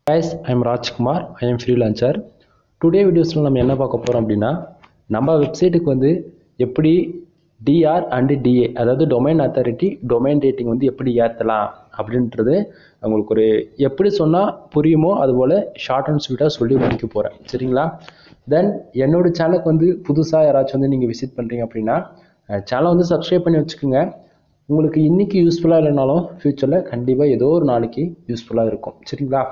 Guys, I am Rajkumar. I am freelancer. Today வீடியோஸில் நம்ம என்ன பார்க்க போகிறோம் அப்படின்னா நம்ம வெப்சைட்டுக்கு வந்து எப்படி டிஆர் அண்டு டிஏ அதாவது டொமைன் அத்தாரிட்டி டொமைன் ரேட்டிங் வந்து எப்படி ஏற்றலாம் அப்படின்றது உங்களுக்கு ஒரு எப்படி சொன்னால் புரியுமோ அதுபோல் ஷார்ட் அண்ட் ஸ்வீட்டாக சொல்லி முடிக்க போகிறேன். சரிங்களா? தென் என்னோடய சேனலுக்கு வந்து புதுசாக யாராச்சும் வந்து நீங்கள் விசிட் பண்ணுறீங்க அப்படின்னா சேனலை வந்து சப்ஸ்கிரைப் பண்ணி வச்சுக்கோங்க. உங்களுக்கு இன்றைக்கி யூஸ்ஃபுல்லாக இல்லைனாலும் ஃப்யூச்சரில் கண்டிப்பாக ஏதோ ஒரு நாளைக்கு யூஸ்ஃபுல்லாக இருக்கும். சரிங்களா?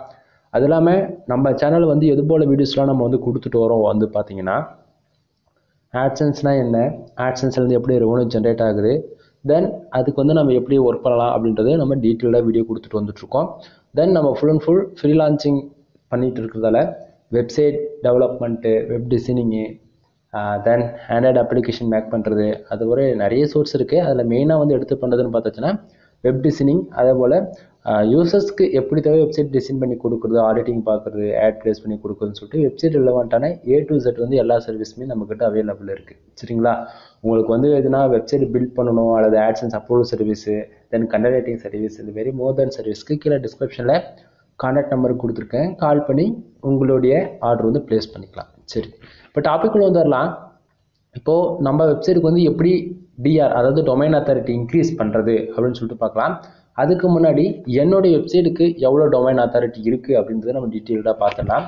அது இல்லாமல் நம்ம சேனல் வந்து எது போல் வீடியோஸ்லாம் நம்ம வந்து கொடுத்துட்டு வரோம் வந்து பார்த்தீங்கன்னா ஆட்சன்ஸ்னால் என்ன, ஆட்சன்ஸ்லேருந்து எப்படி ரெவன்யூ ஜென்ரேட் ஆகுது, தென் அதுக்கு வந்து நம்ம எப்படி ஒர்க் பண்ணலாம் அப்படின்றது நம்ம டீட்டெயிலாக வீடியோ கொடுத்துட்டு வந்துட்ருக்கோம். தென் நம்ம ஃபுல் அண்ட் ஃபுல் ஃப்ரீலான்சிங் பண்ணிகிட்டு இருக்கிறதால வெப்சைட் டெவலப்மெண்ட்டு, வெப் டிசைனிங்கு, தென் ஆண்ட்ராய்டு அப்ளிகேஷன் மேக் பண்ணுறது, அது ஒரு நிறைய சோர்ஸ் இருக்குது. அதில் மெயினாக வந்து எடுத்து பண்ணுறதுன்னு பார்த்தாச்சுன்னா வெப் டிசைனிங், அதே போல் யூசர்ஸ்க்கு எப்படி தேவை வெப்சைட் டிசைன் பண்ணி கொடுக்குறது, ஆடிட்டிங் பார்க்குறது, ஆட் ப்ளேஸ் பண்ணி கொடுக்குறதுன்னு சொல்லிட்டு வெப்சைட் ரிலவெண்ட்டான A to Z வந்து எல்லா சர்வீஸுமே நம்மக்கிட்ட அவைலபிள் இருக்குது. சரிங்களா? உங்களுக்கு வந்து எதுனா வெப்சைட் பில்ட் பண்ணணும் அல்லது ஆட்சன்ஸ் அப்ரூவல் சர்வீஸு, தென் கண்டென்ட் ரைட்டிங் சர்வீஸ், இது வெரி மோர் தென் சர்வீஸ்க்கு கீழே டிஸ்கிரிப்ஷனில் கான்டாக்ட் நம்பர் கொடுத்துருக்கேன். கால் பண்ணி உங்களுடைய ஆர்டர் வந்து ப்ளேஸ் பண்ணிக்கலாம். சரி, இப்போ டாபிக் வந்துடலாம். இப்போது நம்ம வெப்சைட்டுக்கு வந்து எப்படி டிஆர் அதாவது டொமைன் அத்தாரிட்டி இன்க்ரீஸ் பண்ணுறது அப்படின்னு சொல்லிட்டு பார்க்கலாம். அதுக்கு முன்னாடி என்னுடைய வெப்சைட்டுக்கு எவ்வளோ டொமைன் அத்தாரிட்டி இருக்குது அப்படின்றத நம்ம டீட்டெயில்டாக பார்த்துடலாம்.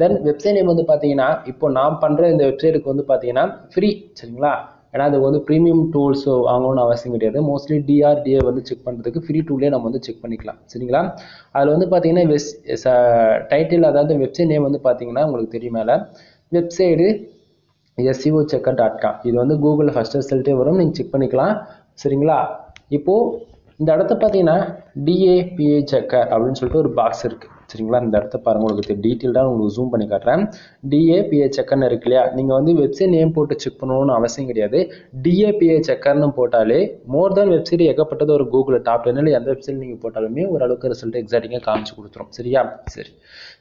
தென் வெப்சைட் நேம் வந்து பார்த்தீங்கன்னா இப்போ நான் பண்ணுற இந்த வெப்சைட்டுக்கு வந்து பார்த்தீங்கன்னா ஃப்ரீ. சரிங்களா? ஏன்னா அது வந்து ப்ரீமியம் டூல்ஸ் வாங்கணும்னு அவசியம் கிடையாது. மோஸ்ட்லி டிஏ வந்து செக் பண்ணுறதுக்கு ஃப்ரீ டூலே நம்ம வந்து செக் பண்ணிக்கலாம். சரிங்களா? அதில் வந்து பார்த்தீங்கன்னா டைட்டில் அதாவது வெப்சைட் நேம் வந்து பார்த்தீங்கன்னா உங்களுக்கு தெரியும் மேலே வெப்சைடு SEOchecker.com. இது வந்து கூகுளில் ஃபஸ்ட் ரிசல்ட்டே வரும், நீங்கள் செக் பண்ணிக்கலாம். சரிங்களா? இப்போது இந்த இடத்த பார்த்தீங்கன்னா DAPA செக்கர் அப்படின்னு சொல்லிட்டு ஒரு பாக்ஸ் இருக்குது. சரிங்களா? இந்த இடத்த பாருங்கள், உங்களுக்கு டீட்டெயில்டாக உங்களுக்கு ஜூம் பண்ணி காட்டுறேன். DAPA செக்கர்னு இருக்கு இல்லையா, நீங்கள் வந்து வெப்சைட் நேம் போட்டு செக் பண்ணணும்னு அவசியம் கிடையாது. DAPA செக்கர்னு போட்டாலே மோர் தென் வெப்சைட் ஏகப்பட்டது ஒரு கூகுளில் டாப் 10 எந்த வெப்சைட் நீங்கள் போட்டாலுமே ஓரளவுக்கு ரிசல்ட் எக்ஸாக்டிங்காக காமிச்சு கொடுத்துரும். சரியா? சரி,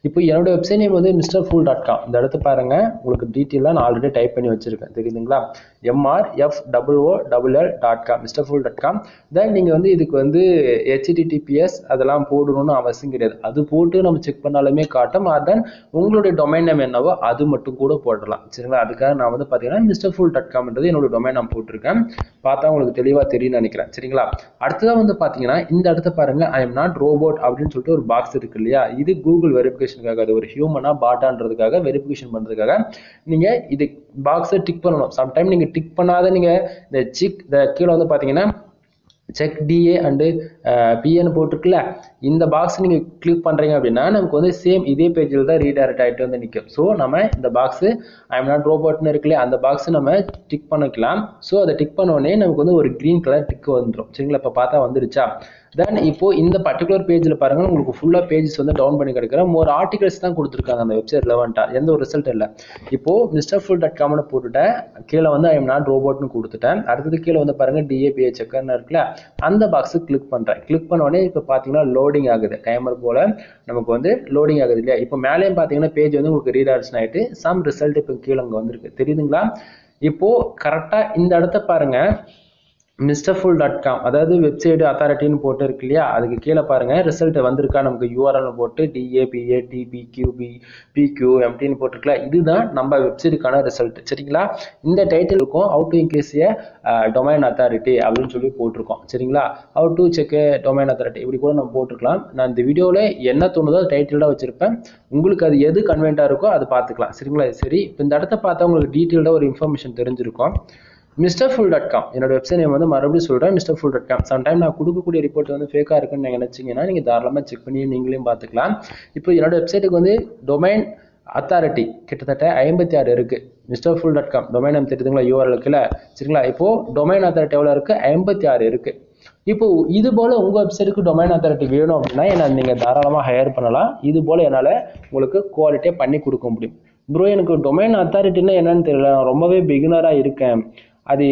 இப்போ என்னோட வெப்சைட் நேம் வந்து MrFool.com. இந்த இடத்த பாருங்கள், உங்களுக்கு டீட்டெயிலாக நான் ஆல்ரெடி டைப் பண்ணி வச்சுருக்கேன். தெரியுதுங்களா? MrFOOLL.com MrFool.com. தென் நீங்கள் வந்து இதுக்கு வந்து HTTPS அதெல்லாம் போடணும்னு அவசியம் கிடையாது. அது போட்டு நம்ம செக் பண்ணாலுமே காட்டும். தென் உங்களுடைய டொமைன் நேம் என்னவோ அது மட்டும் கூட போடலாம். சரிங்களா? அதுக்காக நான் வந்து பார்த்தீங்கன்னா MrFool.comன்றது என்னோட டொமைன் நான் போட்டிருக்கேன். பார்த்தா உங்களுக்கு தெளிவாக தெரியும்னு நினைக்கிறேன். சரிங்களா? அடுத்ததாக வந்து பார்த்தீங்கன்னா இந்த இடத்த பாருங்கள், I am not robot அப்படின்னு சொல்லிட்டு ஒரு பாக்ஸ் இருக்கு இல்லையா, இது கூகுள் வெரிஃபிகேஷனுக்காக, அது ஒரு ஹியூமனா பாட்டான்றதுக்காக வெரிஃபிகேஷன் பண்ணுறதுக்காக நீங்கள் இது பாக்ஸை டிக் பண்ணணும். சம்டைம் நீங்கள் டிக் பண்ணாத நீங்கள் இந்த கீழே வந்து பார்த்தீங்கன்னா செக் டிஏ அண்டு பிஏன்னு போட்டிருக்குல்ல, இந்த பாக்ஸ் நீங்கள் கிளிக் பண்ணுறீங்க அப்படின்னா நமக்கு வந்து சேம் இதே பேஜில் தான் ரீடைரக்ட் ஆகிட்டு வந்து நிற்கும். ஸோ நம்ம இந்த பாக்ஸு ஐ எம் நாட் ரோபோட்னு இருக்குல்ல, அந்த பாக்ஸை நம்ம டிக் பண்ணிக்கலாம். ஸோ அதை டிக் பண்ணோடனே நமக்கு வந்து ஒரு க்ரீன் கலர் டிக் வந்துடும். சரிங்களா? இப்போ பார்த்தா வந்துருச்சா? தென் இப்போது இந்த பர்டிகுலர் பேஜில் பாருங்கள், உங்களுக்கு ஃபுல்லாக பேஜஸ் வந்து டவுன் பண்ணி கிடைக்கிற ஒரு ஆர்டிகல்ஸ் தான் கொடுத்துருக்காங்க அந்த வெப்சைட் ரிலவெண்ட்டாக, எந்த ஒரு ரிசல்ட் இல்லை. இப்போது MrFool.comனு போட்டுட்டேன், கீழே வந்து ஐ எம் நாட் ரோபோட்னு கொடுத்துட்டேன். அடுத்தது கீழே வந்து பாருங்கள் DAPA செக்கர்னு இருக்குல்ல, அந்த பாக்ஸு கிளிக் பண்ணுறேன். கிளிக் பண்ணோடனே இப்போ பார்த்தீங்கன்னா லோடிங் ஆகுது. டைமர் போல் நமக்கு வந்து லோடிங் ஆகுது இல்லையா? இப்போ மேலேயும் பார்த்தீங்கன்னா பேஜ் வந்து உங்களுக்கு ரீடைரக்ஷன் ஆகிட்டு சம் ரிசல்ட் இப்போ கீழே அங்கே வந்திருக்கு. தெரியுதுங்களா? இப்போது கரெக்டாக இந்த இடத்த பாருங்கள், MrFool.com அதாவது வெப்சைட் அத்தாரிட்டின்னு போட்டு இருக்கு இல்லையா, அதுக்கு கீழே பாருங்கள் ரிசல்ட் வந்திருக்கா, நமக்கு URL போட்டு DAPA TPQBPQMTன்னு போட்டிருக்கல, இதுதான் நம்ம வெப்சைட்டுக்கான ரிசல்ட். சரிங்களா? இந்த டைட்டில் இருக்கும் how to increase A domain authority அப்படின்னு சொல்லி போட்டிருக்கோம். சரிங்களா? How to check A domain authority இப்படி கூட நம்ம போட்டிருக்கலாம். நான் இந்த வீடியோவில் என்ன தோணுதோ அது டைட்டில்டாக வச்சுருப்பேன். உங்களுக்கு அது எது கன்வென்ட்டாக இருக்கோ அது பார்த்துக்கலாம். சரிங்களா? சரி, இப்போ இந்த இடத்த பார்த்தா உங்களுக்கு டீட்டெயில்டாக ஒரு இன்ஃபர்மேஷன் தெரிஞ்சிருக்கும். MrFool.com என்னோட வெப்சைட் நேம் வந்து மறுபடியும் சொல்கிறேன், MrFool.com. சம்டைம் நான் கொடுக்கக்கூடிய ரிப்போர்ட் வந்து ஃபேக்காக இருக்குன்னு நீங்கள் நினச்சிங்கன்னா நீங்கள் தாராளமாக செக் பண்ணி நீங்களையும் பார்த்துக்கலாம். இப்போ என்னோட வெப்சைட்டுக்கு வந்து டொமைன் அத்தாரிட்டி கிட்டத்தட்ட 56 இருக்குது. MrFool.com டொமைன் நேம் தெரியுதுங்களா, URL இருக்குல்ல. சரிங்களா? இப்போது டொமைன் அத்தாரிட்டி எவ்வளோ இருக்குது? 56 இருக்குது. இப்போ இது போல் உங்கள் வெப்சைட்டுக்கு டொமைன் அத்தாரிட்டி வேணும் அப்படின்னா என்ன நீங்கள் தாராளமாக ஹையர் பண்ணலாம். இது போல் என்னால் உங்களுக்கு குவாலிட்டியாக பண்ணி கொடுக்க முடியும். ப்ரோ எனக்கு டொமைன் அத்தாரிட்டின்னா என்னன்னு தெரியல, நான் ரொம்பவே பிகினராக இருக்கேன், அது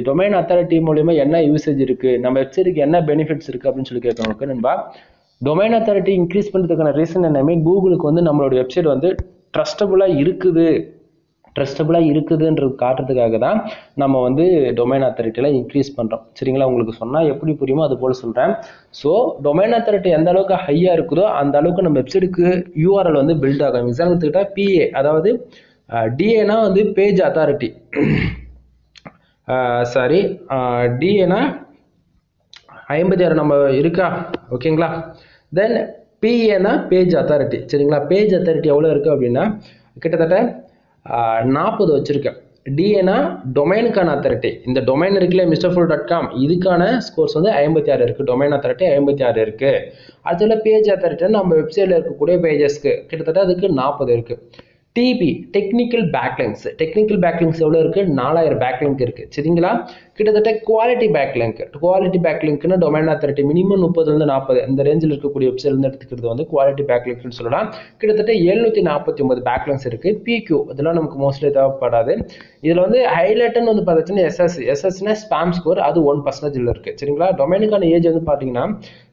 டொமைன் அத்தாரிட்டி மூலிமா என்ன யூசேஜ் இருக்குது, நம்ம வெப்சைட்டுக்கு என்ன பெனிஃபிட்ஸ் இருக்குது அப்படின்னு சொல்லி கேட்கறவங்களுக்கு நண்பா, டொமைன் அத்தாரிட்டி இன்க்ரீஸ் பண்ணுறதுக்கான ரீசன் என்னமே கூகுளுக்கு வந்து நம்மளோட வெப்சைட் வந்து ட்ரஸ்டபுளாக இருக்குது ட்ரஸ்டபுளாக இருக்குதுன்றது காட்டுறதுக்காக தான் நம்ம வந்து டொமைன் அத்தாரிட்டியில் இன்க்ரீஸ் பண்ணுறோம். சரிங்களா, உங்களுக்கு சொன்னால் எப்படி புரியுமோ அது போல் சொல்கிறேன். ஸோ டொமைன் அத்தாரிட்டி எந்த அளவுக்கு ஹையாக இருக்குதோ அந்த அளவுக்கு நம்ம வெப்சைட்டுக்கு யூஆர்எல் வந்து பில்ட் ஆகும். எக்ஸாம்பிள் எடுத்துக்கிட்டால் பிஏ, அதாவது டிஏனா வந்து பேஜ் அத்தாரிட்டி, டிஏனா 56 நம்ம இருக்கா, ஓகேங்களா. தென் பிஏனா பேஜ் அத்தாரிட்டி. சரிங்களா, பேஜ் அத்தாரிட்டி எவ்வளோ இருக்குது அப்படின்னா கிட்டத்தட்ட 40 வச்சுருக்கேன். டிஏனா டொமைனுக்கான அத்தாரிட்டி, இந்த டொமைன் இருக்குல்ல mrfull.com, இதுக்கான ஸ்கோர்ஸ் வந்து 56 இருக்குது. டொமைன் அத்தாரிட்டி 56 இருக்குது. அதில் பேஜ் அத்தாரிட்டி நம்ம வெப்சைட்டில் இருக்கக்கூடிய பேஜஸ்க்கு கிட்டத்தட்ட அதுக்கு 40 இருக்குது. DP technical backlinks, technical backlinks எவ்வளோ இருக்குது, 4000 பேக்லிங்க் இருக்குது. சரிங்களா, கிட்டத்தட்ட குவாலிட்டி பேக்லிங்க், குவாலிட்டி பேக்லிங்க்னு டொமைன் அத்தாரிட்டி மினிமம் 30லேருந்து 40 இந்த ரேஞ்சில் இருக்கக்கூடிய வெப்சைட்லேருந்து எடுத்துக்கிறது வந்து குவாலிட்டி பேக்லிங்க்னு சொல்லலாம். கிட்டத்தட்ட 749 பேக்லிங்க்ஸ் இருக்குது. பிக்யூ இதெல்லாம் நமக்கு மோஸ்ட்லி தேவைப்படாது. இதில் வந்து ஹைலைட்டுன்னு வந்து பார்த்தீங்கன்னா எஸ்எஸ்னா ஸ்பாம் ஸ்கோர், அது 1% இருக்குது. சரிங்களா, டொமைனுக்கான ஏஜ் வந்து பார்த்தீங்கன்னா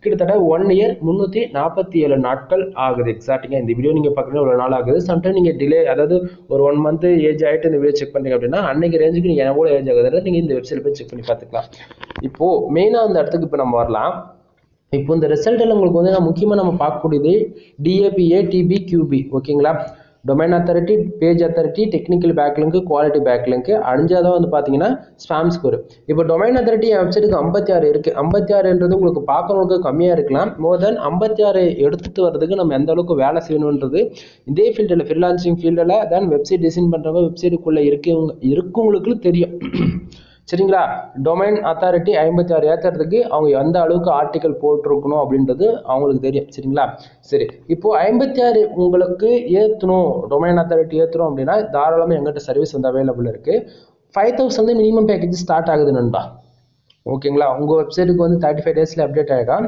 கிட்டத்தட்ட 1 இயர் 347 நாட்கள் ஆகுது. எக்ஸாக்டிங்காக இந்த வீடியோ நீங்கள் பார்க்கணும் இவ்வளோ நாள் ஆகுது. சம்டைம் நீங்கள் டிலே, அதாவது ஒரு 1 மந்த் ஏஜ் ஆகிட்டு இந்த வீடியோ செக் பண்ணுறீங்க அப்படின்னா அன்னைக்கு ரேஞ்சுக்கு நீங்கள் எவ்வளோ ஏஜ் ஆகுது நீங்கள் இந்த வெப்சைட் போய் செக் பண்ணி பார்த்துக்கலாம். இப்போது மெயினாக அந்த இடத்துக்கு இப்போ நம்ம வரலாம். இப்போ இந்த ரிசல்ட்டில் உங்களுக்கு வந்து முக்கியமாக நம்ம பார்க்கக்கூடியது டிஏபிஏ, டிபி, கியூபி, ஓகேங்களா. Domain authority, page authority, technical backlink, quality backlink, அஞ்சாவது வந்து பார்த்தீங்கன்னா ஸ்பாம் ஸ்கோர். இப்போ டொமைன் அத்தாரிட்டி வெப்சைட்டுக்கு 56 இருக்குது. 56ன்றது உங்களுக்கு பார்க்கறவங்களுக்கு கம்மியாக இருக்கலாம். மோர் தென் 56 எடுத்துகிட்டு வர்றதுக்கு நம்ம எந்த அளவுக்கு வேலை செய்யணுன்றது இதே ஃபீல்டில், ஃப்ரீலான்சிங் ஃபீல்டில் தென் வெப்சைட் டிசைன் பண்ணுறவங்க வெப்சைட்டுக்குள்ளே இருக்கவங்களுக்கு தெரியும். சரிங்களா, டொமைன் அத்தாரிட்டி 56 ஏற்றுறதுக்கு அவங்க எந்த அளவுக்கு ஆர்டிக்கல் போட்டிருக்கணும் அப்படின்றது அவங்களுக்கு தெரியும். சரிங்களா, சரி, இப்போ 56 உங்களுக்கு ஏற்றணும், டொமைன் அத்தாரிட்டி ஏற்றுறோம் அப்படின்னா தாராளமாக எங்கிட்ட சர்வீஸ் வந்து அவைலபிள் இருக்குது. 5000 வந்து மினிமம் பேக்கேஜ் ஸ்டார்ட் ஆகுது நண்பா, ஓகேங்களா. உங்கள் வெப்சைட்டுக்கு வந்து 35 டேஸில் அப்டேட் ஆகிடும்.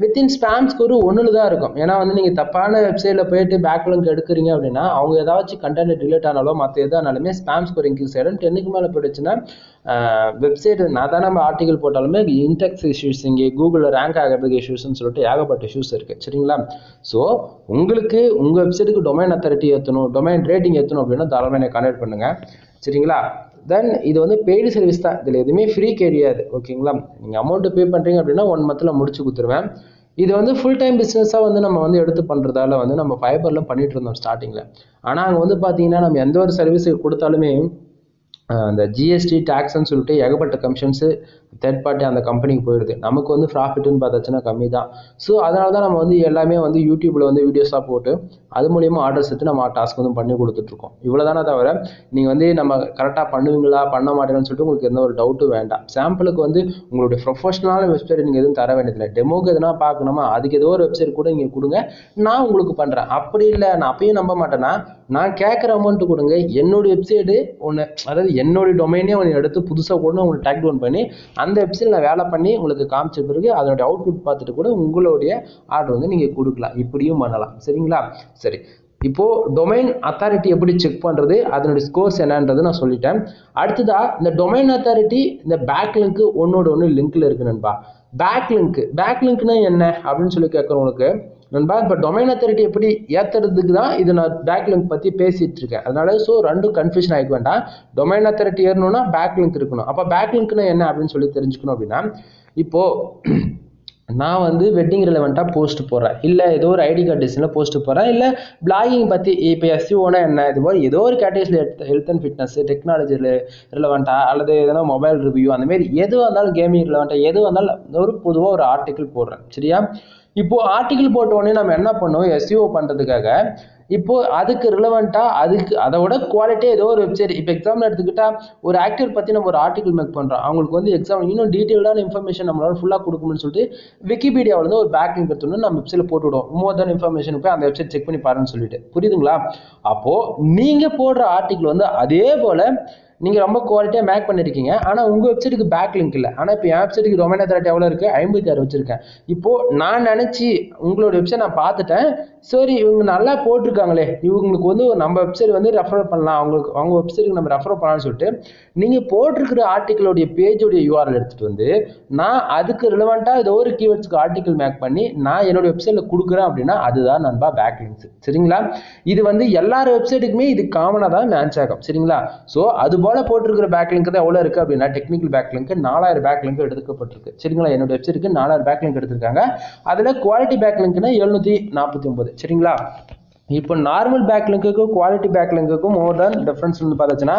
வித்தின் ஸ்பாம் ஸ்கோர் 1 தான் இருக்கும். ஏன்னா வந்து நீங்கள் தப்பான வெப்சைட்டில் போயிட்டு பேக்லிங்க் எடுக்கிறீங்க அப்படின்னா அவங்க ஏதாச்சும் கண்டென்ட் டிலீட் ஆனாலோ மற்ற எதானாலுமே ஸ்பாம் ஸ்கோர் இன்க்ரீஸ் ஆகிடும். 10க்கு மேலே போயிடுச்சுன்னா வெப்சைட் நான் தான் நம்ம ஆர்டிகல் போட்டாலுமே இன்டெக்ஸ் இஷ்யூஸ், இங்கே கூகுளில் ரேங்க் ஆகிறதுக்கு இஷ்யூஸ்ன்னு சொல்லிட்டு ஏகப்பட்ட இஷ்யூஸ் இருக்குது. சரிங்களா, ஸோ உங்களுக்கு உங்கள் வெப்சைட்டுக்கு டொமைன் அத்தாரிட்டி ஏற்றணும், டொமைன் ரேட்டிங் ஏற்றணும் அப்படின்னா தாராளமாக என்னை கான்டாக்ட் பண்ணுங்கள். சரிங்களா, தென் இது வந்து பெய்டு சர்வீஸ் தான், இதில் எதுவுமே ஃப்ரீ கிடையாது, ஓகேங்களா. நீங்கள் அமௌண்ட்டு பே பண்ணுறீங்க அப்படின்னா 1 மந்த்தில் முடிச்சு கொடுத்துருவேன். இது வந்து ஃபுல் டைம் பிஸ்னஸாக வந்து நம்ம வந்து எடுத்து பண்ணுறதால வந்து நம்ம ஃபைபரில் பண்ணிட்டு இருந்தோம் ஸ்டார்டிங்கில். ஆனால் அங்கே வந்து பார்த்தீங்கன்னா நம்ம எந்த ஒரு சர்வீஸ் கொடுத்தாலுமே அந்த ஜிஎஸ்டி டேக்ஸ்ன்னு சொல்லிட்டு ஏகப்பட்ட கமிஷன்ஸு தேர்ட் பார்ட்டி அந்த கம்பெனிக்கு போயிடுது. நமக்கு வந்து ப்ராஃபிட்னு பார்த்தாச்சுன்னா கம்மி தான். ஸோ அதனால தான் நம்ம வந்து எல்லாமே வந்து யூடியூப்பில் வந்து வீடியோஸாக போட்டு அது மூலியமாக ஆர்டர்ஸ் எடுத்து நம்ம டாஸ்க் வந்து பண்ணி கொடுத்துட்ருக்கோம். இவ்வளோ தானே தவிர நீங்கள் வந்து நம்ம கரெக்டாக பண்ணுவீங்களா பண்ண மாட்டேங்கன்னு சொல்லிட்டு உங்களுக்கு எந்த ஒரு டவுட்டும் வேண்டாம். சாம்பிளுக்கு வந்து உங்களுடைய ப்ரொஃபஷனலான வெப்சைட் நீங்கள் எதுவும் தர வேண்டியதில்லை. டெமோக்கு எதுனா பார்க்கணுமா அதுக்கு ஏதோ ஒரு வெப்சைட் கூட நீங்கள் கொடுங்க, நான் உங்களுக்கு பண்ணுறேன். அப்படி இல்லை நான் அப்பயும் நம்ப மாட்டேன்னா நான் கேட்குற அமௌண்ட்டு கொடுங்க, என்னுடைய வெப்சைட்டு ஒன்று, அதாவது என்னுடைய டொமைனே ஒன்று எடுத்து புதுசாக கூட உங்களுக்கு டேக் டவுன் பண்ணி அந்த வெப்சைட் நான் வேலை பண்ணி உங்களுக்கு காமிச்ச பிறகு அதனுடைய அவுட்புட் பார்த்துட்டு கூட உங்களுடைய ஆர்டர் வந்து நீங்கள் கொடுக்கலாம். இப்படியும் பண்ணலாம். சரிங்களா, சரி, இப்போது டொமைன் அத்தாரிட்டி எப்படி செக் பண்ணுறது, அதனுடைய ஸ்கோர்ஸ் என்னன்றது நான் சொல்லிட்டேன். அடுத்ததா இந்த டொமைன் அத்தாரிட்டி இந்த பேக்லிங்க்கு ஒன்னோட ஒன்று லிங்க்ல இருக்கு நண்பா. பேக்லிங்க்னா என்ன அப்படின்னு சொல்லி கேட்குறவங்களுக்கு நண்பா, இப்போ டொமைன் அத்தாரிட்டி எப்படி ஏற்றுறதுக்கு தான் இது நான் பேக்லிங்க் பற்றி பேசிகிட்டு இருக்கேன். அதனால ஸோ ரெண்டும் கன்ஃபியூஷன் ஆகிக்க வேண்டாம். டொமைன் அத்தாரிட்டி ஏறணும்னா பேக்லிங்க் இருக்கணும். அப்போ பேக்லிங்க்னா என்ன அப்படின்னு சொல்லி தெரிஞ்சுக்கணும் அப்படின்னா, இப்போது நான் வந்து வெட்டிங் ரிலவெண்ட்டாக போஸ்ட் போடுறேன், இல்லை ஏதோ ஒரு ஐடி கார்டு டிசைனில் போஸ்ட் போடுறேன், இல்லை பிளாகிங் பற்றி இப்போ எஸ்இஓனா என்ன இது மாதிரி ஏதோ ஒரு கேட்டகரியில் ஹெல்த் அண்ட் ஃபிட்னஸ், டெக்னாலஜியில் ரிலவெண்ட்டாக அல்லது எதனா மொபைல் ரிவ்யூ அந்த மாதிரி எதுவாக இருந்தாலும் கேமிங் ரிலவெண்ட்டாக எதுவாக இருந்தாலும் ஒரு பொதுவாக ஒரு ஆர்டிக்கிள் போடுறேன். சரியா, இப்போது ஆர்டிக்கிள் போட்ட உடனே நம்ம என்ன பண்ணுவோம், எஸ்இஓ பண்ணுறதுக்காக இப்போது அதுக்கு ரிலவெண்ட்டாக அதுக்கு அதோட குவாலிட்டியாக ஏதோ ஒரு வெப்சைட், இப்போ எக்ஸாம்பிள் எடுத்துக்கிட்டால் ஒரு ஆக்டர் பற்றி நம்ம ஒரு ஆர்டிகல் மேக் பண்ணுறோம், அவங்களுக்கு வந்து எக்ஸாம் இன்னும் டீட்டெயில்டான இன்ஃபர்மேஷன் நம்மளால ஃபுல்லாக கொடுக்கணும்னு சொல்லிட்டு விக்கிபீடியாவில் வந்து ஒரு பேக்கிங் எடுத்துன்னு நம்ம வெப்சைட்டில் போட்டு விடுவோம். மோர் தென் இன்ஃபர்மேஷன் போய் அந்த வெப்சைட் செக் பண்ணி பாருன்னு சொல்லிட்டு, புரியுதுங்களா. அப்போது நீங்கள் போடுற ஆர்டிகல் வந்து அதே போல் நீங்கள் ரொம்ப குவாலிட்டியாக மேக் பண்ணியிருக்கீங்க, ஆனால் உங்கள் வெப்சைட்டுக்கு பேக் லிங்க் இல்லை. ஆனால் இப்போ என் வெப்சைட்டுக்கு டொமைன் அத்தாரிட்டி எவ்வளோ இருக்குது, 56 வச்சுருக்கேன். இப்போது நான் நினச்சி உங்களோட வெப்சைட் நான் பார்த்துட்டேன், சரி இவங்க நல்லா போட்டிருக்காங்களே, இவங்களுக்கு வந்து நம்ம வெப்சைட் வந்து ரெஃபர் பண்ணலாம், அவங்க வெப்சைட்டுக்கு நம்ம ரெஃபர் பண்ணலாம்னு சொல்லிட்டு நீங்கள் போட்டிருக்கிற ஆர்டிக்கிளோடைய பேஜோடைய யூஆர்எல் எடுத்துகிட்டு வந்து நான் அதுக்கு ரிலவெண்ட்டாக ஏதோ ஒரு கீவேர்ட்ஸ்க்கு ஆர்டிக்கல் மேக் பண்ணி நான் என்னோட வெப்சைட்டில் கொடுக்குறேன் அப்படின்னா அதுதான் நண்பா பேக் லிங்க்ஸ். சரிங்களா? இது வந்து எல்லார் வெப்சைட்டுக்குமே இது காமனாக தான் மேட்ச் ஆகும். சரிங்களா? ஸோ அது போல் போட்டிருக்கிற பேக் லிங்க் தான் எவ்வளோ இருக்குது அப்படின்னா, technical backlink 4000 backlink எடுக்கப்பட்டிருக்கு. சரிங்களா? என்னோட வெப்சைட்டுக்கு 4000 பேக் லிங்க் எடுத்திருக்காங்க. அதில் குவாலிட்டி பேக் லிங்க்னா 749. சரிங்களா? இப்போ நார்மல் பேக் லிங்க்குக்கும் குவாலிட்டி பேக் லிங்க்குக்கும் மோர் தேன் டிஃப்ரென்ஸ் வந்து பார்த்துச்சுன்னா,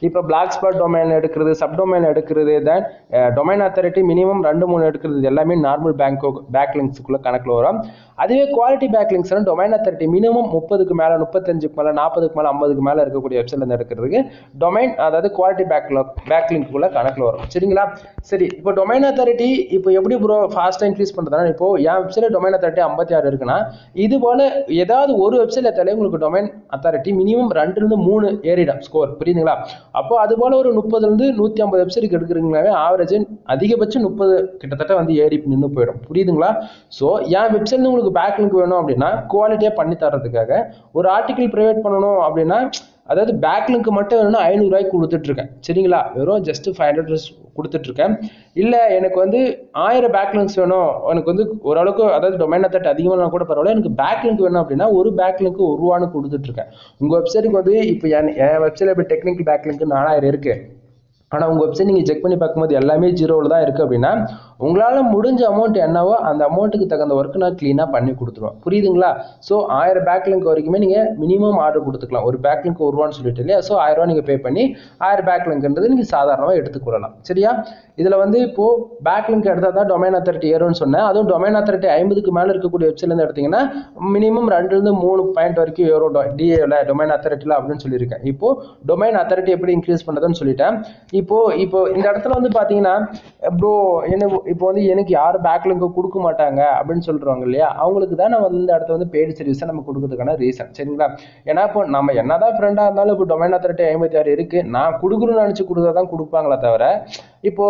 இப்போ பிளாக் ஸ்பாட் டொமைன் எடுக்கிறது, சப் டொமைன் எடுக்கிறது, தென் டொமைன் அத்தாரிட்டி மினிமம் 2-3 எடுக்கிறது எல்லாமே நார்மல் பேக் லிங்க்ஸுக்குள்ள கணக்கில் வரும். அதுவே quality backlinks domain authority minimum 30க்கு மேலே, 35க்கு மேலே, 40க்கு மேலே, 50க்கு மேலே இருக்கக்கூடிய வெப்சைட்ல எடுக்கிறதுக்கு டொமைன், அதாவது குவாலிட்டி பேக் லிங்க்குள்ள கணக்கில் வரும். சரிங்களா? சரி, இப்போ டொமைன் அத்தாரிட்டி இப்போ எப்படி ப்ரோ ஃபாஸ்ட்டாக இன்க்ரீஸ் பண்ணுறதுனா, இப்போ என் வெப்சைட் டொமைன் அத்தாரிட்டி 56 இருக்குன்னா, இது போல ஏதாவது ஒரு வெப்சைட்ல எடுத்தாலே உங்களுக்கு டொமைன் அத்தாரிட்டி மினிமம் 2-3 ஏறிடும் ஸ்கோர். புரியுதுங்களா? அப்போ அது போல ஒரு 30-150 வெப்சைட்டுக்கு எடுக்கிறீங்களாவே ஆவரேஜ் அதிகபட்சம் 30 கிட்டத்தட்ட வந்து ஏறி நின்று போயிடும். புரியுதுங்களா? ஸோ என் வெப்சைட்ல உங்களுக்கு பேக் லிங்க் வேணும் அப்படின்னா குவாலிட்டியாக பண்ணி தரதுக்காக ஒரு ஆர்டிக்கல் ப்ரொவைட் பண்ணணும் அப்படின்னா, அதாவது பேக் லிங்க் மட்டும் வேணும்னா 500 ரூபாய்க்கு கொடுத்துட்டு இருக்கேன். சரிங்களா? வெறும் ஜஸ்ட் 500 கொடுத்துட்டு இருக்கேன். இல்லை எனக்கு வந்து 1000 பேக் லிங்க்ஸ் வேணும், எனக்கு வந்து ஓரளவுக்கு அதாவது டொமைன் அத்தாரிட்டி அதிகமாக கூட பரவாயில்ல, எனக்கு பேக் லிங்க் வேணும் அப்படின்னா ஒரு பேக் லிங்க் ₹1 கொடுத்துட்டு இருக்கேன். உங்க வெப்சைட்டுக்கு வந்து இப்போ என் வெப்சைட்ல இப்போ டெக்னிக்கல் பேக் லிங்க் 4000 இருக்கு. ஆனால் உங்கள் வெப்சைட் நீங்கள் செக் பண்ணி பார்க்கும்போது எல்லாமே 0வில் தான் இருக்குது அப்படின்னா, உங்களால் முடிஞ்ச அமௌண்ட் என்னவோ அந்த அமௌண்ட்டுக்கு தகுந்த ஒர்க்கு நான் க்ளீனாக பண்ணி கொடுத்துருவேன். புரியுதுங்களா? ஸோ 1000 பேக் லிங்க் வரைக்குமே நீங்கள் மினிமம் ஆர்டர் கொடுத்துக்கலாம். ஒரு பேக் லிங்க் ₹1 சொல்லிட்டு இல்லையா? ஸோ 1000 நீங்கள் பே பண்ணி 1000 பேக் லிங்க்ன்றது நீங்கள் சாதாரணமாக எடுத்துக்கொள்ளலாம். சரியா? இதில் வந்து இப்போது பேக் லிங்க் எடுத்தால் தான் டொமைன் அத்தாரிட்டி ஏறும்னு சொன்னேன். அதுவும் டொமைன் அத்தாரிட்டி 50க்கு மேலே இருக்கக்கூடிய வெப்சைட்லேருந்து எடுத்தீங்கன்னா மினிமம் 2-3 பாயிண்ட் வரைக்கும் ஏறும் டிஏவில், டொமைன் அத்தாரிட்டியில் அப்படின்னு சொல்லியிருக்கேன். இப்போது டொமைன் அத்தாரிட்டி எப்படி இன்க்ரீஸ் பண்ணுறதுன்னு சொல்லிட்டேன். இப்போ இந்த இடத்துல வந்து பார்த்தீங்கன்னா, ப்ரோ இப்போ வந்து எனக்கு யாரும் பேக் லிங்க் கொடுக்க மாட்டாங்க அப்படின்னு சொல்றாங்க இல்லையா, அவங்களுக்கு தான் நம்ம இந்த இடத்துல வந்து பெய்டு சர்வீஸை நம்ம கொடுக்கறதுக்கான ரீசன். சரிங்களா? ஏன்னா இப்போ நம்ம என்னதான் ஃப்ரெண்டாக இருந்தாலும் இப்போ டொமைன் அத்தாரிட்டி 56 இருக்கு, நான் கொடுக்கணும்னு நினச்சி கொடுத்தா தான் கொடுப்பாங்களே தவிர, இப்போ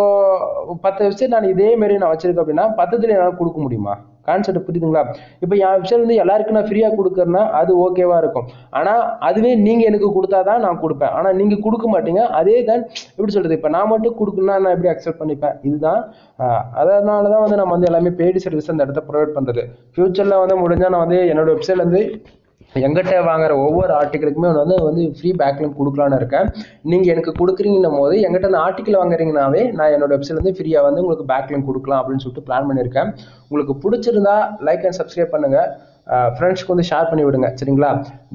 10 வெப்சைட் நான் இதே மாதிரி நான் வச்சிருக்கேன் அப்படின்னா 10த்துல என்னால் கொடுக்க முடியுமா? கான்செப்ட் புரியுதுங்களா? இப்போ என் வெப்சைட் வந்து எல்லாருக்கும் நான் ஃப்ரீயாக கொடுக்குறேன்னா அது ஓகேவா இருக்கும். ஆனால் அதுவே நீங்கள் எனக்கு கொடுத்தா தான் நான் கொடுப்பேன். ஆனால் நீங்கள் கொடுக்க மாட்டீங்க. அதே தான் எப்படி சொல்கிறது, இப்போ நான் மட்டும் கொடுக்கணும்னா நான் எப்படி அக்செப்ட் பண்ணிப்பேன்? இதுதான் அதனால தான் வந்து நம்ம வந்து எல்லாமே பெய்டு சர்வீஸ் அந்த இடத்த ப்ரொவைட் பண்ணுறது. ஃபியூச்சரில் வந்து முடிஞ்சால் நான் வந்து என்னோட வெப்சைட்லேருந்து எங்கிட்ட வாங்குற ஒவ்வொரு ஆர்டிக்கலுக்குமே வந்து ஃப்ரீ பேக் லிங்க் கொடுக்கலான்னு இருக்கேன். நீங்கள் எனக்கு கொடுக்குறீங்கன்னும் போது எங்கிட்ட அந்த ஆர்டிக்கல் வாங்குறீங்கனாவே நான் என்னோட வெப்சைட்லேருந்து ஃப்ரீயாக வந்து உங்களுக்கு பேக் லிங்க் கொடுக்கலாம் அப்படின்னு சொல்லிட்டு பிளான் பண்ணியிருக்கேன். உங்களுக்கு பிடிச்சிருந்தா லைக் அண்ட் சப்ஸ்கிரைப் பண்ணுங்கள், ஃப்ரெண்ட்ஸ்க்கு வந்து ஷேர் பண்ணி விடுங்க. சரிங்களா?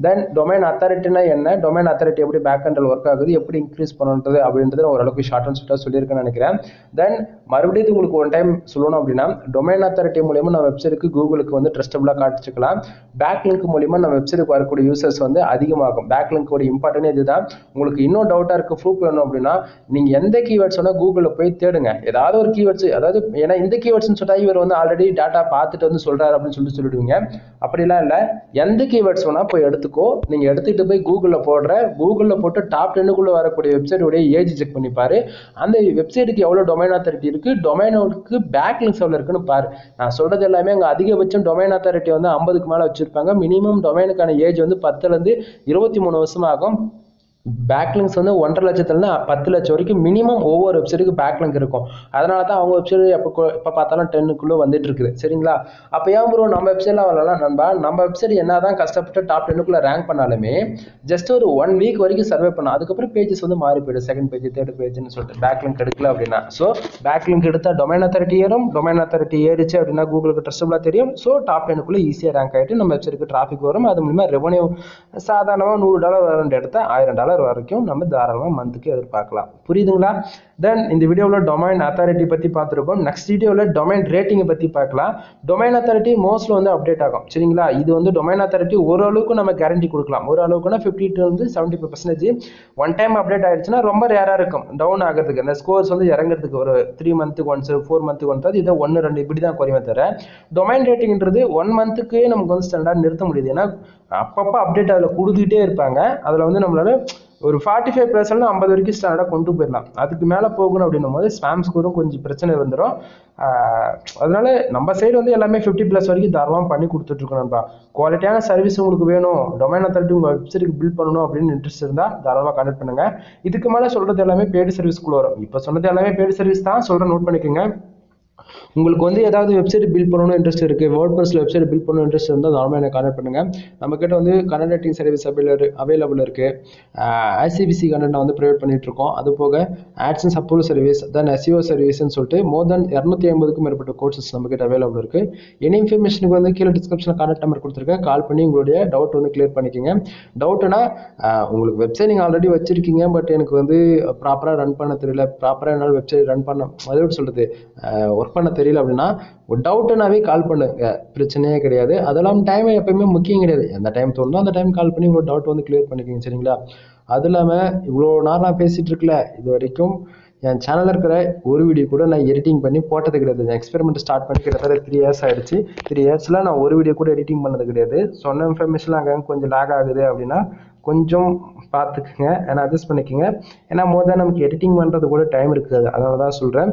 தென் டொமைன் அத்தாரிட்டினா என்ன, டொமைன் அத்தாரிட்டி எப்படி பேக் ஹேண்டில் ஒர்க் ஆகுது, எப்படி இன்க்ரீஸ் பண்ணுறது அப்படின்றது ஓரளவுக்கு ஷார்ட் அண்ட் ஸ்வீட்டாக சொல்லியிருக்கேன்னு நினைக்கிறேன். தென் மறுபடியும் உங்களுக்கு ஒன் டைம் சொல்லணும் அப்படின்னா, டொமைன் அத்தாரிட்டி மூலியமாக நம்ம வெப்சைட்டுக்கு கூகுளுக்கு வந்து ட்ரஸ்டபுளாக காட்டிச்சுக்கலாம். பேக் லிங்க் மூலியமாக நம்ம வெப்சைட்டுக்கு வரக்கூடிய யூசர்ஸ் வந்து அதிகமாகும். பேக் லிங்கோட இம்பார்ட்டன்ட் இதுதான். உங்களுக்கு இன்னும் டவுட்டாக இருக்குது, ப்ரூஃப் வேணும் அப்படின்னா நீங்கள் எந்த கீவேர்ட்ஸ் வேணால் கூகுளில் போய் தேடுங்க. ஏதாவது ஒரு கீவேர்ட்ஸ், அதாவது ஏன்னா இந்த கீவேர்ட்ஸ்னு சொன்னால் இவர் வந்து ஆல்ரெடி டேட்டா பார்த்துட்டு வந்து சொல்கிறாரு அப்படின்னு சொல்லிடுவீங்க. அப்படிலாம் இல்லை, எந்த கீவேர்ட்ஸ் வேணால் போய் எடுத்துக்கோ. நீங்கள் எடுத்துகிட்டு போய் கூகுளில் போட்டு டாப் 10க்குள்ளே வரக்கூடிய வெப்சைட்டோடைய ஏஜ் செக் பண்ணி பாரு. அந்த வெப்சைட்டுக்கு எவ்வளோ டொமைன் அத்தாரிட்டி இருக்குது, டொமைனுக்கு பேக் லிங்க்ஸ் எவ்வளோ இருக்குன்னு பாரு. நான் சொல்கிறது எல்லாமே அங்கே அதிகபட்சம் டொமைன் அத்தாரிட்டி வந்து 50க்கு மேலே வச்சுருப்பாங்க. மினிமம் டொமைனுக்கான ஏஜ் வந்து 10லேருந்து 23 வருஷம் ஆகும். பேக்லிங்ஸ் வந்து 1.5 லட்சத்துலேருந்து 10 லட்சம் வரைக்கும் மினிமம் ஒவ்வொரு வெப்சைட்டுக்கு பேக்லிங்க் இருக்கும். அதனால தான் அவங்க வெப்சைட் எப்போ பார்த்தாலும் 10க்குள்ளே வந்துட்டு இருக்குது. சரிங்களா? அப்போ ஏன் ப்ரோ நம்ம வெப்சைட்லாம் வரலாம் நண்பா? நம்ம வெப்சைட் என்ன தான் கஷ்டப்பட்டு டாப் 10க்குள்ளே ரேங்க் பண்ணாலுமே ஜஸ்ட் ஒரு 1 வீக் வரைக்கும் சர்வே பண்ணலாம். அதுக்கப்புறம் பேஜஸ் வந்து மாறி போயிடும், செகண்ட் பேஜ் தேர்ட் பேஜ்னு சொல்லிட்டு பேக்லிங்க் எடுக்கல அப்படின்னா. ஸோ பேக்லிங்க் எடுத்தால் டொமைன் அத்தாரிட்டி ஏறும். டொமைன் அத்தாரிட்டி ஏறிச்சு அப்படின்னா கூகுளுக்கு ட்ரஸ்டபுளாக தெரியும். ஸோ டாப் 10க்குள்ளே ஈஸியாக ரேங்க் ஆகிட்டு நம்ம வெப்சைட்டுக்கு டிராஃபிக் வரும். அது மூலமா ரெவன்யூ சாதாரணமாக $100 வர இடத்த $1000 வரைக்கும் நம்ம தாராளமாக மந்த்துக்கு எதிர்பார்க்கலாம். புரியுதுங்களா? தென் இந்த வீடியோவில் டொமைன் அத்தாரிட்டி பற்றி பார்த்துருக்கோம். நெக்ஸ்ட் வீடியோவில் டொமைன் ரேட்டிங்கை பற்றி பார்க்கலாம். டொமைன் அத்தாரிட்டி மோஸ்ட்ல வந்து அப்டேட் ஆகும். சரிங்களா? இது வந்து டொமைன் அத்தாரிட்டி ஓரளவுக்கு நம்ம கேரண்டி கொடுக்கலாம். ஓரளவுக்குன்னா 50-75%. ஒன் டைம் அப்டேட் ஆயிடுச்சுன்னா ரொம்ப ரேராக இருக்கும் டவுன் ஆகிறதுக்கு. அந்த ஸ்கோர்ஸ் வந்து இறங்குறதுக்கு ஒரு 3 மந்த்துக்கு ஒன்ஸ் 4 மந்த்துக்கு ஒன்ஸ் இதை 1-2 இப்படி தான் குறையுமே தவிர டொமைன் ரேட்டிங்ன்றது 1 மந்த்துக்கு நமக்கு வந்து ஸ்டாண்டர்ட் நிறுத்த முடியுது. ஏன்னா அப்பப்போ அப்டேட் அதில் கொடுத்துக்கிட்டே இருப்பாங்க. அதில் வந்து நம்மளால ஒரு 45% 50 வரைக்கும் ஸ்டாண்டர்டாக கொண்டு போயிடலாம். அதுக்கு மேலே போகணும் அப்படின்னும் போது ஸ்பாம் ஸ்கோரும் கொஞ்சம் பிரச்சனை வந்துடும். அதனால நம்ம சைடு வந்து எல்லாமே 50+ வரைக்கும் தாராளமாக பண்ணி கொடுத்துட்ருக்கோம் நண்பா. குவாலிட்டியான சர்வீஸ் உங்களுக்கு வேணும், டொமைன் அத்தாரிட்டி உங்கள் வெப்சைட்டுக்கு பில்ட் பண்ணணும் அப்படின்னு இன்ட்ரெஸ்ட் இருந்தால் தாராளமாக கான்டெக்ட் பண்ணுங்கள். இதுக்கு மேலே சொல்கிறது எல்லாமே பெய்டு சர்வீஸ்க்குள்ள வரும். இப்போ சொன்னது எல்லாமே பெய்டு சர்வீஸ் தான் சொல்கிறேன், நோட் பண்ணிக்கோங்க. உங்களுக்கு வந்து ஏதாவது வெப்சைட் பில்ட் பண்ணணும் இன்ட்ரெஸ்ட் இருக்குது, வேர்ட்பிரஸ்ல வெப்சைட் பில்ட் பண்ணணும் இன்ட்ரெஸ்ட் இருந்தால் நார்மலாக எனக்கு கான்டெக்ட் பண்ணுங்கள். நம்மக்கிட்ட வந்து கண்டென்ட் ரைட்டிங் சர்வீஸ் அவைலபிள் இருக்குது. ஐசிபிசி கண்டென்ட் வந்து ப்ரொவைட் பண்ணிட்டு இருக்கோம். அது போக ஆட்சன்ஸ் அப்ரூவல் சர்வீஸ், தென் எஸ்இஓ சர்வீஸ்ன்னு சொல்லிட்டு மோர் தென் 250க்கும் மேற்பட்ட கோர்சஸ் நம்மக்கிட்ட அவைலபிள் இருக்குது. எனி இன்ஃபர்மேஷனுக்கு வந்து கீழே டிஸ்கிரிப்ஷனில் கான்டெக்ட் நம்பர் கொடுத்துருக்கேன், கால் பண்ணி உங்களுடைய டவுட் வந்து கிளியர் பண்ணிக்கோங்க. டவுட்னா உங்களுக்கு வெப்சைட் நீங்கள் ஆல்ரெடி வச்சிருக்கீங்க, பட் எனக்கு வந்து ப்ராப்பராக ரன் பண்ண தெரியல, ப்ராப்பராக என்னால் வெப்சைட் ரன் பண்ண அது எப்படி சொல்கிறது ஒர்க் பண்ண தெரியல அப்படின்னா ஒரு டவுட்டுனாவே கால் பண்ணுங்க, பிரச்சனையே கிடையாது. அதெல்லாம் டைம் எப்பயுமே முக்கியம் கிடையாது. எந்த டைம் தோணுதோ அந்த டைம் கால் பண்ணி உங்களோட டவுட் வந்து கிளியர் பண்ணிக்கோங்க, சரிங்களா? அது இல்லாமல் இவ்வளோ நேரம் நான் பேசிகிட்டு இருக்கல, இது வரைக்கும் என் சேனலில் இருக்கிற ஒரு வீடியோ கூட நான் எடிட்டிங் பண்ணி போட்டது கிடையாது. நான் எக்ஸ்பெரிமெண்ட் ஸ்டார்ட் பண்ணி கிட்டத்தட்ட 3 years ஆகிடுச்சு. 3 yearsல நான் ஒரு வீடியோ கூட எடிட்டிங் பண்ணது கிடையாது. சொன்ன இன்ஃபர்மேஷன் அங்கே கொஞ்சம் லேக் ஆகுது அப்படின்னா கொஞ்சம் பார்த்துக்குங்க, ஏன்னா அட்ஜஸ்ட் பண்ணிக்கோங்க. ஏன்னா மோர் நமக்கு எடிட்டிங் பண்ணுறது கூட டைம் இருக்காது. அதனால தான் சொல்கிறேன்.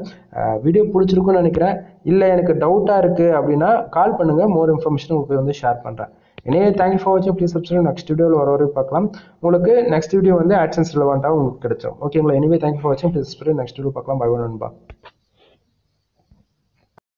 வீடியோ பிடிச்சிருக்குன்னு நினைக்கிறேன். இல்லை எனக்கு டவுட்டாக இருக்குது அப்படின்னா கால் பண்ணுங்கள், மோர் இன்ஃபர்மேஷன் உங்களுக்கு வந்து ஷேர் பண்ணுறேன். எனவே தேங்க்யூ ஃபார் வாட்சிங். Please subscribe. நெக்ஸ்ட் வீடியோவில் வரைக்கும் பார்க்கலாம். உங்களுக்கு நெக்ஸ்ட் வீடியோ வந்து ஆட்சன்ஸ் ரிலவெண்ட்டாக உங்களுக்கு கிடைச்சோம். ஓகேங்களா? எனவே தேங்க்யூ ஃபார் வாட்சிங். Please subscribe. நெக்ஸ்ட் வீடியோ பார்க்கலாம். பை நண்பா.